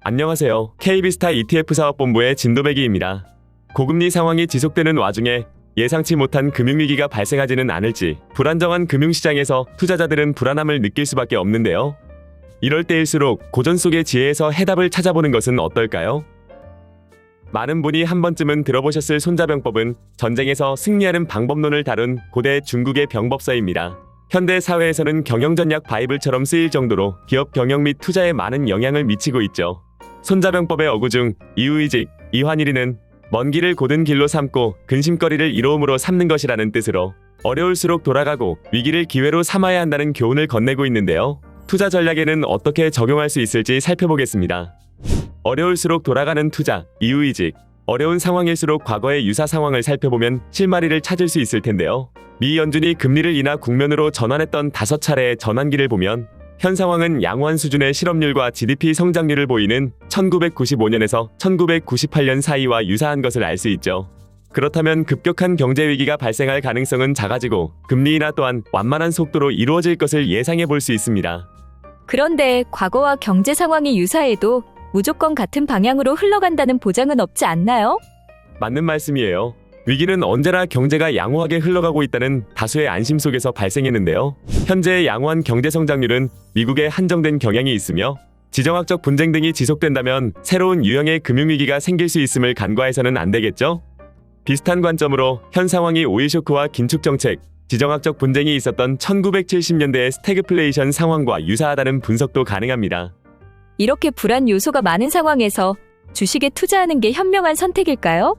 안녕하세요. KB스타 ETF 사업본부의 진도배기입니다. 고금리 상황이 지속되는 와중에 예상치 못한 금융위기가 발생하지는 않을지 불안정한 금융시장에서 투자자들은 불안함을 느낄 수밖에 없는데요. 이럴 때일수록 고전 속의 지혜에서 해답을 찾아보는 것은 어떨까요? 많은 분이 한 번쯤은 들어보셨을 손자병법은 전쟁에서 승리하는 방법론을 다룬 고대 중국의 병법서입니다. 현대 사회에서는 경영전략 바이블처럼 쓰일 정도로 기업 경영 및 투자에 많은 영향을 미치고 있죠. 손자병법의 어구 중 이우이직, 이환일이는 먼 길을 고든 길로 삼고 근심거리를 이로움으로 삼는 것이라는 뜻으로 어려울수록 돌아가고 위기를 기회로 삼아야 한다는 교훈을 건네고 있는데요. 투자 전략에는 어떻게 적용할 수 있을지 살펴보겠습니다. 어려울수록 돌아가는 투자, 이우이직. 어려운 상황일수록 과거의 유사 상황을 살펴보면 실마리를 찾을 수 있을 텐데요. 미 연준이 금리를 인하 국면으로 전환했던 5차례의 전환기를 보면 현 상황은 양호한 수준의 실업률과 GDP 성장률을 보이는 1995년에서 1998년 사이와 유사한 것을 알 수 있죠. 그렇다면 급격한 경제 위기가 발생할 가능성은 작아지고 금리 인하 또한 완만한 속도로 이루어질 것을 예상해 볼 수 있습니다. 그런데 과거와 경제 상황이 유사해도 무조건 같은 방향으로 흘러간다는 보장은 없지 않나요? 맞는 말씀이에요. 위기는 언제나 경제가 양호하게 흘러가고 있다는 다수의 안심 속에서 발생했는데요. 현재의 양호한 경제 성장률은 미국의 한정된 경향이 있으며 지정학적 분쟁 등이 지속된다면 새로운 유형의 금융위기가 생길 수 있음을 간과해서는 안 되겠죠? 비슷한 관점으로 현 상황이 오일 쇼크와 긴축정책, 지정학적 분쟁이 있었던 1970년대의 스태그플레이션 상황과 유사하다는 분석도 가능합니다. 이렇게 불안 요소가 많은 상황에서 주식에 투자하는 게 현명한 선택일까요?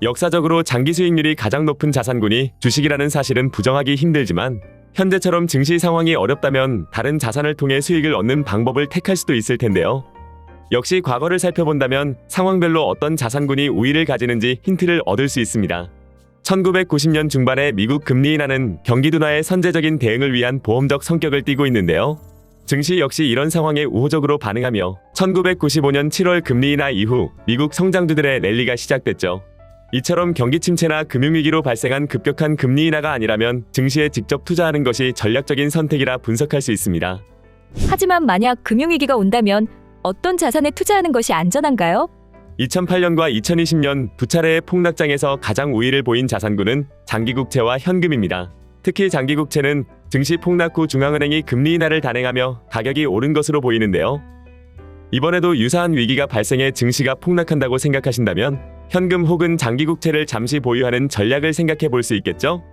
역사적으로 장기 수익률이 가장 높은 자산군이 주식이라는 사실은 부정하기 힘들지만 현재처럼 증시 상황이 어렵다면 다른 자산을 통해 수익을 얻는 방법을 택할 수도 있을 텐데요. 역시 과거를 살펴본다면 상황별로 어떤 자산군이 우위를 가지는지 힌트를 얻을 수 있습니다. 1990년 중반의 미국 금리 인하는 경기 둔화의 선제적인 대응을 위한 보험적 성격을 띠고 있는데요. 증시 역시 이런 상황에 우호적으로 반응하며 1995년 7월 금리 인하 이후 미국 성장주들의 랠리가 시작됐죠. 이처럼 경기 침체나 금융위기로 발생한 급격한 금리 인하가 아니라면 증시에 직접 투자하는 것이 전략적인 선택이라 분석할 수 있습니다. 하지만 만약 금융위기가 온다면 어떤 자산에 투자하는 것이 안전한가요? 2008년과 2020년 두 차례의 폭락장에서 가장 우위를 보인 자산군은 장기국채와 현금입니다. 특히 장기국채는 증시 폭락 후 중앙은행이 금리 인하를 단행하며 가격이 오른 것으로 보이는데요. 이번에도 유사한 위기가 발생해 증시가 폭락한다고 생각하신다면 현금 혹은 장기국채를 잠시 보유하는 전략을 생각해 볼 수 있겠죠?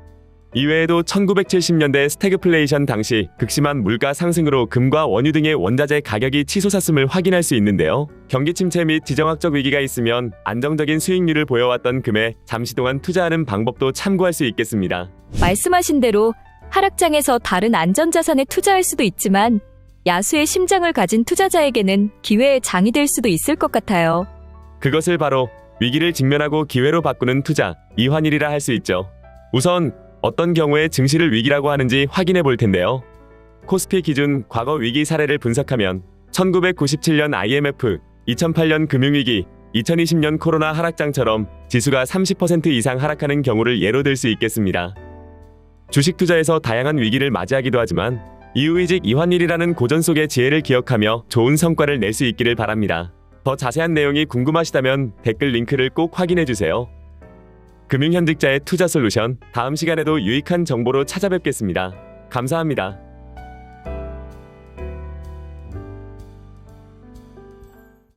이외에도 1970년대 스태그플레이션 당시 극심한 물가 상승으로 금과 원유 등의 원자재 가격이 치솟았음을 확인할 수 있는데요. 경기 침체 및 지정학적 위기가 있으면 안정적인 수익률을 보여왔던 금에 잠시 동안 투자하는 방법도 참고할 수 있겠습니다. 말씀하신 대로 하락장에서 다른 안전자산에 투자할 수도 있지만 야수의 심장을 가진 투자자에게는 기회의 장이 될 수도 있을 것 같아요. 그것을 바로 위기를 직면하고 기회로 바꾸는 투자, 이환일이라 할 수 있죠. 우선 어떤 경우에 증시를 위기라고 하는지 확인해 볼 텐데요. 코스피 기준 과거 위기 사례를 분석하면 1997년 IMF, 2008년 금융위기, 2020년 코로나 하락장처럼 지수가 30% 이상 하락하는 경우를 예로 들 수 있겠습니다. 주식 투자에서 다양한 위기를 맞이하기도 하지만 이우이직 이환일이라는 고전 속의 지혜를 기억하며 좋은 성과를 낼 수 있기를 바랍니다. 더 자세한 내용이 궁금하시다면 댓글 링크를 꼭 확인해 주세요. 금융현직자의 투자 솔루션, 다음 시간에도 유익한 정보로 찾아뵙겠습니다. 감사합니다.